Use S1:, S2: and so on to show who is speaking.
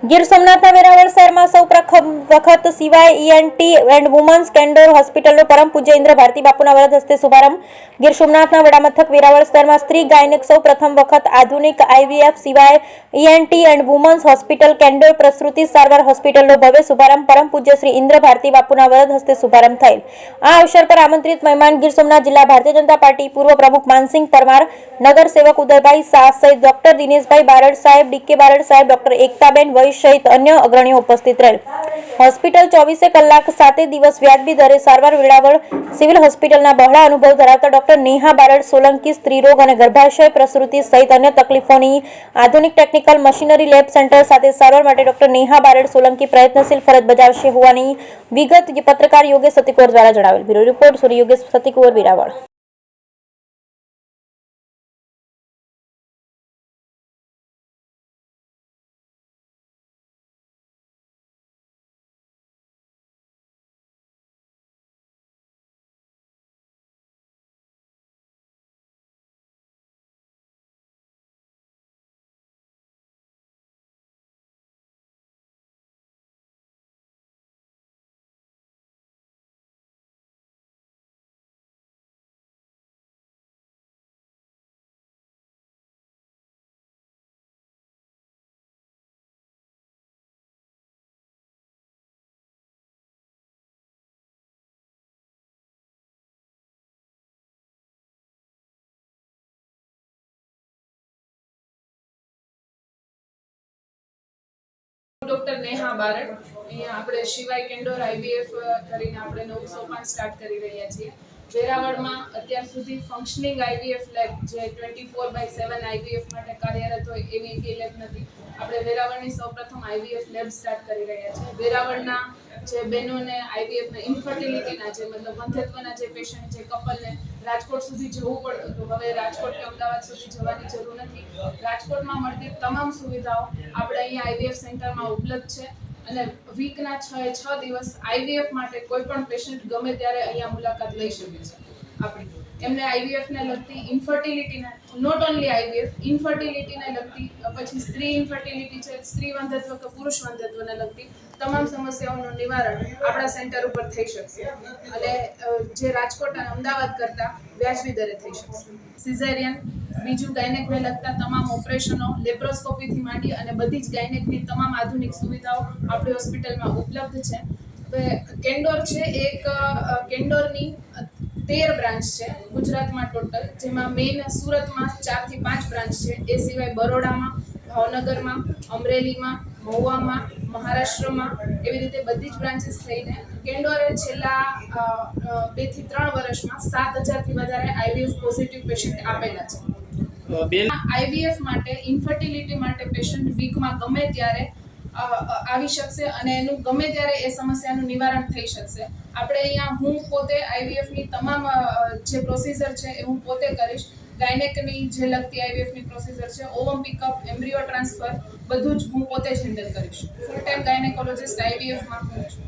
S1: ગીર સોમનાથના વેરાવળ શહેરમાં સૌ પ્રથમ વખત સિવાય ઈએનટી એન્ડ વુમન્સ કેન્ડોર હોસ્પિટલનો પરમ પૂજ્ય ઇન્દ્ર ભારતી બાપુના વરદ હસ્તે શુભારંભ. ગીર સોમનાથના વડામથક વેરાવળ શહેરમાં સ્ત્રી ગાયનેક સૌ પ્રથમ વખત આધુનિક આઈવીએફ સિવાય ENT and women's hospital Candor પ્રસૂતિ સારવાર હોસ્પિટલનો ભવ્ય શુભારંભ પરમ પૂજ્ય શ્રી ઇન્દ્ર ભારતી બાપુના વરદ હસ્તે શુભારંભ થયેલ. આ અવસર પર આમંત્રિત મહેમાન ગીર સોમનાથ જિલ્લા ભારતીય જનતા પાર્ટી પૂર્વ પ્રમુખ માનસિંહ પરમાર, નગર સેવક ઉદયભાઈ શાહ સહિત ડોક્ટર દિનેશભાઈ બારડ સાહેબ, ડીકે બારડ સાહેબ, ડોક્ટર એકતાબેન સહિત અન્ય અગ્રણીઓ ઉપસ્થિત રહેલ. હોસ્પિટલ 24 કલાક 7 દિવસ વ્યાજબી દરે સારવાર. વેરાવળ સિવિલ હોસ્પિટલના બહોળા અનુભવ ધરાવતા ડોક્ટર નેહા બારડ સોલંકી સ્ત્રીરોગ અને ગર્ભાશય પ્રસૂતિ સહિત અન્ય તકલીફોની આધુનિક ટેકનિકલ મશીનરી લેબ સેન્ટર સાથે સારવાર માટે ડોક્ટર નેહા બારડ સોલંકી પ્રયત્નશીલ ફરજ બજાવશે હોવાની વિગત પત્રકાર યોગેશ સતીકુંવર દ્વારા જણાવેલ. બ્યુરો રિપોર્ટ સૂર્ય યોગેશ સતીકુંવર, વેરાવળ.
S2: ડોક્ટર નેહા બારડ. અહીંયા આપણે શિવાય કેન્ડોર આઈવીએફ કરીને આપણે નવું સોપાન સ્ટાર્ટ કરી રહ્યા છીએ. વેરાવળમાં અત્યાર સુધી ફંક્શનિંગ આઈવીએફ લેબ જે 24/7 આઈવીએફ માટે કાર્યરત હોય એવી એક લેબ નથી. આપણે વેરાવળની સૌપ્રથમ આઈવીએફ લેબ સ્ટાર્ટ કરી રહ્યા છીએ. વેરાવળના જે બહેનોને આઈવીએફના ઇન્ફર્ટિલિટીના જે મતલબ વંધ્યત્વના જે પેશન્ટ જે કપલને રાજકોટ સુધી જવું પડતું હતું, હવે રાજકોટ કે અમદાવાદ સુધી જવાની જરૂર નથી. રાજકોટમાં મળતી તમામ સુવિધાઓ આપણે અહીંયા આઈવીએફ સેન્ટરમાં ઉપલબ્ધ છે અને વીકના 6 દિવસ આઈવીએફ માટે કોઈ પણ પેશન્ટ ગમે ત્યારે અહીંયા મુલાકાત લઈ શકે છે. આપણે એમને આઈવીએફને લગતી ઇન્ફર્ટિલિટીના નોટ ઓનલી આઈવીએફ ઇન્ફર્ટિલિટીને લગતી પછી સ્ત્રી ઇન્ફર્ટિલિટી છે, સ્ત્રી વંધ્યત્વ કે પુરુષ વંધ્યત્વને લગતી તમામ સમસ્યાઓનું નિવારણ આપણા સેન્ટર ઉપર થઈ શકશે અને જે રાજકોટ અને અમદાવાદ કરતાં વ્યાજબી દરે થઈ શકશે. સિઝેરિયન, બીજું ગાયનેકને લગતા તમામ ઓપરેશનો, લેપ્રોસ્કોપીથી માંડી અને બધી જ ગાયનેકની તમામ આધુનિક સુવિધાઓ આપણી હોસ્પિટલમાં ઉપલબ્ધ છે. કેન્ડોર છે એક કેન્ડોરની 13 બ્રાન્ચ છે ગુજરાતમાં ટોટલ, જેમાં મેઇન સુરતમાં 4 થી 5 બ્રાન્ચ છે. એ સિવાય બરોડામાં, ભાવનગરમાં, અમરેલીમાં, મહુવામાં, મહારાષ્ટ્રમાં એવી રીતે બધી જ બ્રાન્ચીસ થઈને કેન્ડોરે છેલ્લા 2 થી 3 વર્ષમાં 7,000 થી વધારે આઈવીએફ પોઝિટિવ પેશન્ટ આપેલા છે. આઈવીએફ માટે ઇન્ફર્ટિલિટી માટે પેશન્ટ વીકમાં ગમે ત્યારે આવી શકશે અને એનું ગમે ત્યારે એ સમસ્યાનું નિવારણ થઈ શકશે. આપણે અહીંયા હું પોતે આઈવીએફની તમામ જે પ્રોસિજર છે એ હું પોતે કરીશ. ગાયનેકની જે લગતી આઈવીએફની પ્રોસિજર છે, ઓવમ પિકઅપ, એમ્બ્રિયો ટ્રાન્સફર બધું જ હું પોતે જ હેન્ડલ કરીશ. ફૂલ ટાઈમ ગાયનેકોલોજિસ્ટ આઈવીએફમાં હું છું.